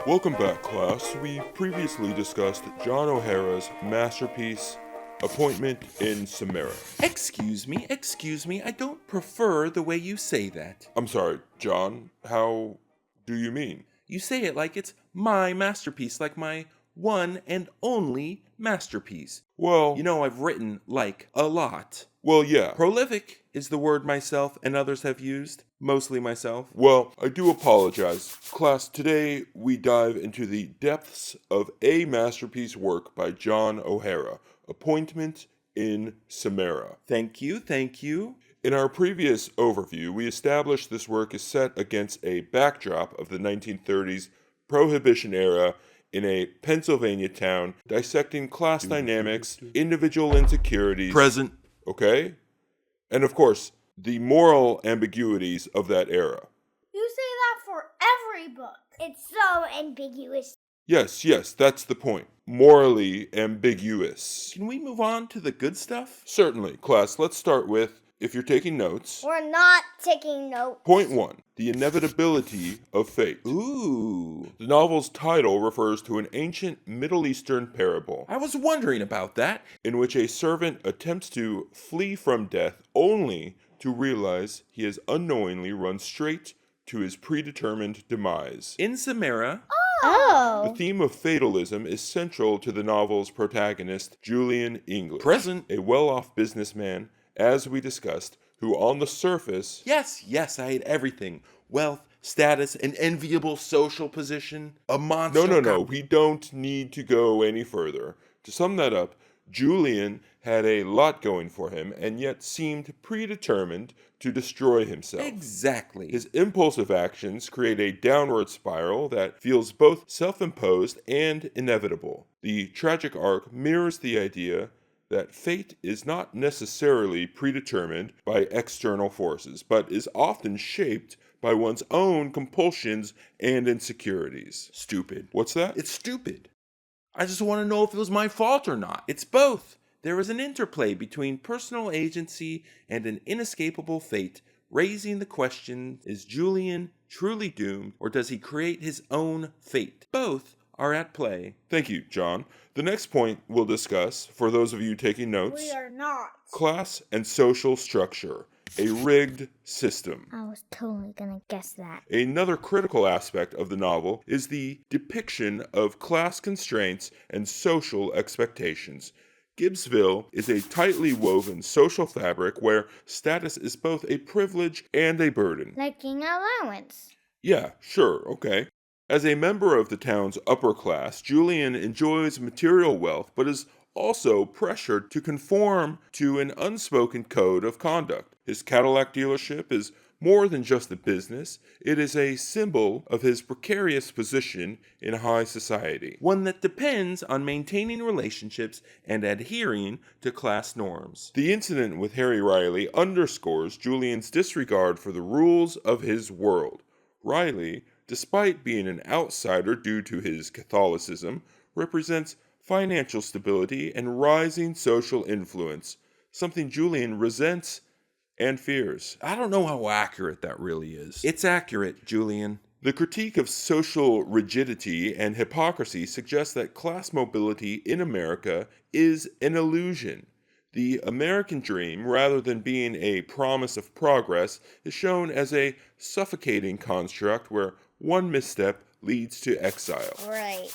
Welcome back, class. We previously discussed John O'Hara's masterpiece, Appointment in Samarra. Excuse me, I don't prefer the way you say that. I'm sorry, John, how do you mean? You say it like it's my masterpiece, like my one and only masterpiece. Well, You know, I've written, like, a lot. yeah. Prolific is the word myself and others have used, mostly myself. Well, I do apologize. Class, today we dive into the depths of a masterpiece work by John O'Hara, Appointment in Samarra. Thank you. In our previous overview, we established this work is set against a backdrop of the 1930s Prohibition era in a Pennsylvania town, dissecting class dynamics, individual insecurities. Present. Okay? And of course, the moral ambiguities of that era. You say that for every book. It's so ambiguous. Yes, that's the point. Morally ambiguous. Can we move on to the good stuff? Certainly, class, let's start with, if you're taking notes, We're not taking notes. point 1, the inevitability of fate. Ooh. The novel's title refers to an ancient Middle Eastern parable I was wondering about that. in which a servant attempts to flee from death only to realize he has unknowingly run straight to his predetermined demise. In Samarra, The theme of fatalism is central to the novel's protagonist, Julian English. Present. A well-off businessman, as we discussed, who on the surface... Yes, I had everything. Wealth, status, an enviable social position, a monster. No, we don't need to go any further. To sum that up, Julian had a lot going for him and yet seemed predetermined to destroy himself. Exactly. His impulsive actions create a downward spiral that feels both self-imposed and inevitable. The tragic arc mirrors the idea that fate is not necessarily predetermined by external forces, but is often shaped by one's own compulsions and insecurities. Stupid. What's that? It's stupid. I just want to know if it was my fault or not. It's both. There is an interplay between personal agency and an inescapable fate, raising the question, is Julian truly doomed, or does he create his own fate? Both are at play. Thank you, John. The next point we'll discuss, for those of you taking notes, We are not. class and social structure, a rigged system. I was totally gonna guess that. Another critical aspect of the novel is the depiction of class constraints and social expectations. Gibbsville is a tightly woven social fabric where status is both a privilege and a burden. Like an allowance. Yeah, sure, okay. As a member of the town's upper class, Julian enjoys material wealth, but is also pressured to conform to an unspoken code of conduct. His Cadillac dealership is more than just a business, it is a symbol of his precarious position in high society. One that depends on maintaining relationships and adhering to class norms. The incident with Harry Riley underscores Julian's disregard for the rules of his world. Riley, despite being an outsider due to his Catholicism, represents financial stability and rising social influence, something Julian resents and fears. I don't know how accurate that really is. It's accurate, Julian. The critique of social rigidity and hypocrisy suggests that class mobility in America is an illusion. The American dream, rather than being a promise of progress, is shown as a suffocating construct where one misstep leads to exile. Right.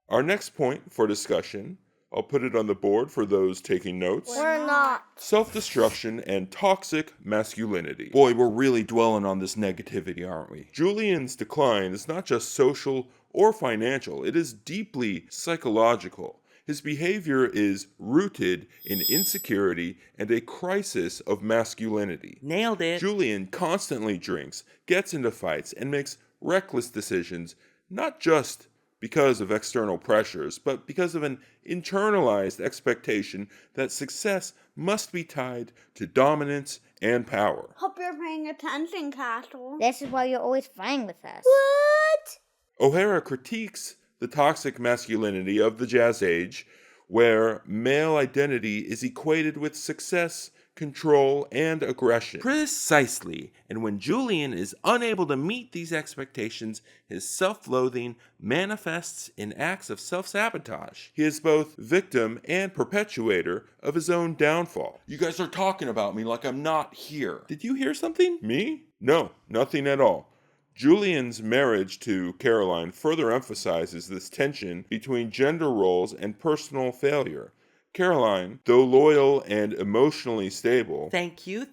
Our next point for discussion, I'll put it on the board for those taking notes, We're not. self-destruction and toxic masculinity. Boy, we're really dwelling on this negativity, aren't we? Julian's decline is not just social or financial, it is deeply psychological. His behavior is rooted in insecurity and a crisis of masculinity. Nailed it. Julian constantly drinks, gets into fights, and makes reckless decisions, not just because of external pressures, but because of an internalized expectation that success must be tied to dominance and power. Hope you're paying attention, Castle. This is why you're always fighting with us. What? O'Hara critiques the toxic masculinity of the Jazz Age, where male identity is equated with success, control, and aggression. Precisely. And when Julian is unable to meet these expectations, his self-loathing manifests in acts of self-sabotage. He is both victim and perpetuator of his own downfall. You guys are talking about me like I'm not here. Did you hear something? Me? No, nothing at all. Julian's marriage to Caroline further emphasizes this tension between gender roles and personal failure. Caroline, though loyal and emotionally stable, Thank you.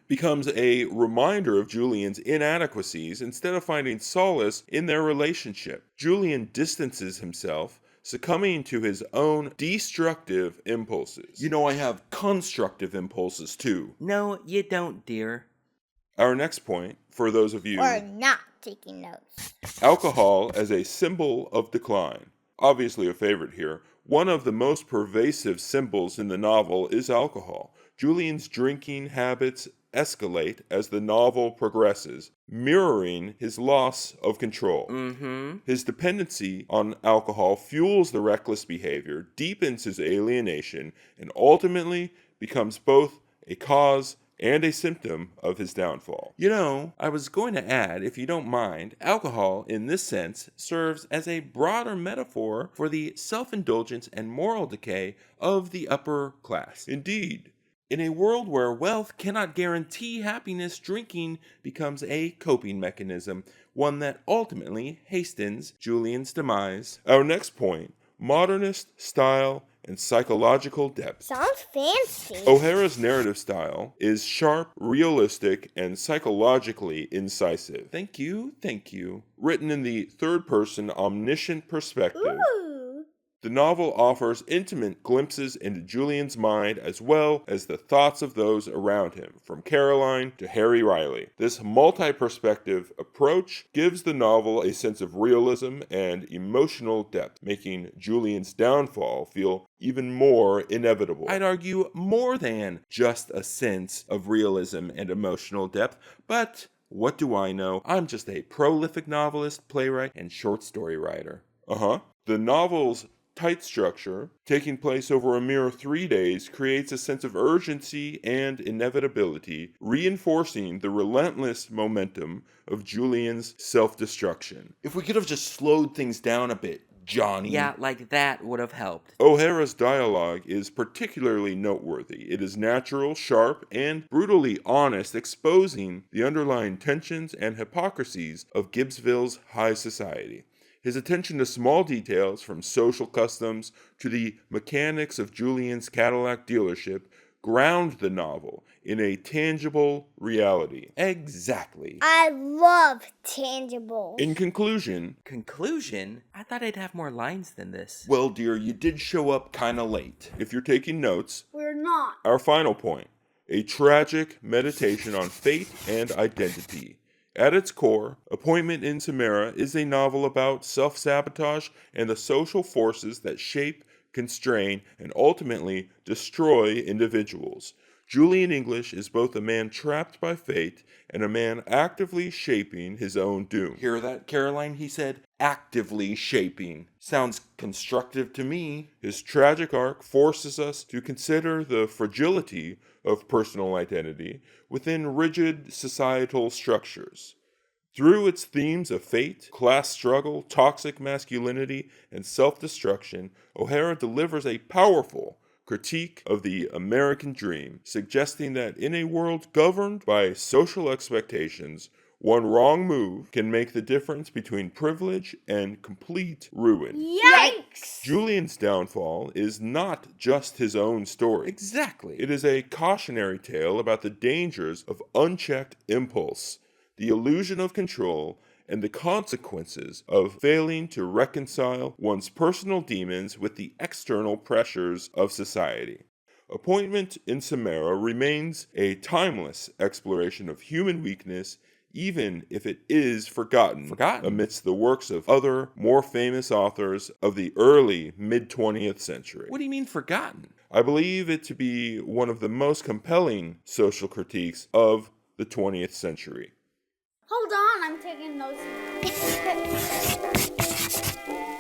becomes a reminder of Julian's inadequacies instead of finding solace in their relationship. Julian distances himself, succumbing to his own destructive impulses. You know, I have constructive impulses too. No, you don't, dear. Our next point, for those of you, Or not taking notes. alcohol as a symbol of decline. Obviously a favorite here. One of the most pervasive symbols in the novel is alcohol. Julian's drinking habits escalate as the novel progresses, mirroring his loss of control. His dependency on alcohol fuels the reckless behavior, deepens his alienation, and ultimately becomes both a cause and a symptom of his downfall. You know, I was going to add, if you don't mind, alcohol in this sense serves as a broader metaphor for the self-indulgence and moral decay of the upper class. Indeed. In a world where wealth cannot guarantee happiness, drinking becomes a coping mechanism, one that ultimately hastens Julian's demise. Our next point, modernist style and psychological depth. Sounds fancy. O'Hara's narrative style is sharp, realistic, and psychologically incisive. Thank you. Written in the third-person omniscient perspective, Ooh. the novel offers intimate glimpses into Julian's mind as well as the thoughts of those around him, from Caroline to Harry Riley. This multi-perspective approach gives the novel a sense of realism and emotional depth, making Julian's downfall feel even more inevitable. I'd argue more than just a sense of realism and emotional depth, but what do I know? I'm just a prolific novelist, playwright, and short story writer. The novel's tight structure, taking place over a mere 3 days, creates a sense of urgency and inevitability, reinforcing the relentless momentum of Julian's self-destruction. If we could have just slowed things down a bit, Johnny. Yeah, like that would have helped. O'Hara's dialogue is particularly noteworthy. It is natural, sharp, and brutally honest, exposing the underlying tensions and hypocrisies of Gibbsville's high society. His attention to small details, from social customs to the mechanics of Julian's Cadillac dealership, ground the novel in a tangible reality. Exactly. I love tangible. In conclusion, Conclusion? I thought I'd have more lines than this. Well, dear, you did show up kinda late. if you're taking notes, We're not. our final point, a tragic meditation on fate and identity. At its core, Appointment in Samarra is a novel about self-sabotage and the social forces that shape, constrain, and ultimately destroy individuals. Julian English is both a man trapped by fate and a man actively shaping his own doom. Hear that, Caroline? He said, actively shaping. Sounds constructive to me. His tragic arc forces us to consider the fragility of personal identity within rigid societal structures. Through its themes of fate, class struggle, toxic masculinity, and self-destruction, O'Hara delivers a powerful critique of the American dream, suggesting that in a world governed by social expectations, one wrong move can make the difference between privilege and complete ruin. Yikes! Julian's downfall is not just his own story. Exactly. It is a cautionary tale about the dangers of unchecked impulse, the illusion of control, and the consequences of failing to reconcile one's personal demons with the external pressures of society. Appointment in Samarra remains a timeless exploration of human weakness, even if it is forgotten amidst the works of other, more famous authors of the early mid-20th century. What do you mean forgotten? I believe it to be one of the most compelling social critiques of the 20th century. Hold on, I'm taking notes now.